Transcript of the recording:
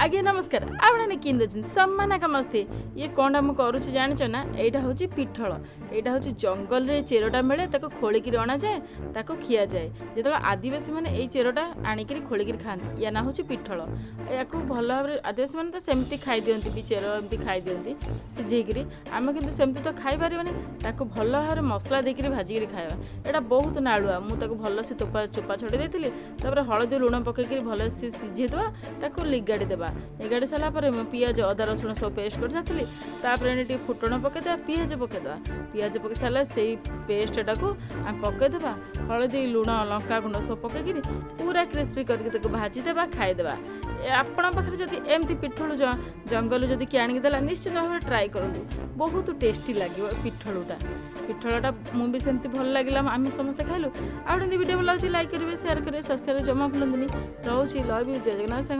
आज्ञा नमस्कार आपने किन सम्मान कमस्ते ये कौन मुझे करुच्ची जाच ना यहाँ हूँ पिठल यहाँ हूँ जंगल रे चेरटा मिले खोलिक अणा जाए खिया जाए जो आदिवासी मैंने यही चेरटा आणिक खोलिक खाती या ना हूँ पिठल या भल भाव आदिवासी मैंने तो सेमती खाई दिखती भी चेर एमती खाई दिखती सिझेक आम कि सेमती तो खाई पारे भल भाव मसला देकर भाजिक खावा यहाँ बहुत नाड़ुआ मुझे भल से चोपा छड़े देती हलदी लुण पकईकि भल से सिझेदवा लिगाड़ी देवा लिगाड़ी सारापर पिज अदा रसुण सब पेस्ट कर सारी फुटण पकईदे पिज पकईदे पिज पकई सारा से पेस्टा को आम पकईदे हलदी लुण लंका गुंड सब पकईकि पूरा क्रिस्पी करके भाजीदे खाईदे आपण पाखे जदि एमती पिठलू जंगल जदि किए आनिकदेला निश्चित भाव में ट्राए करूँ बहुत टेस्टी लगे पिठलटा मुझे सेमती भल लगे आम समस्त खाइलु आउ वीडियो भल लगे लाइक करेंगे शेयर करेंगे सब्सक्राइब जमा भूलुनी रोचे लव यू जय जगन्नाथ।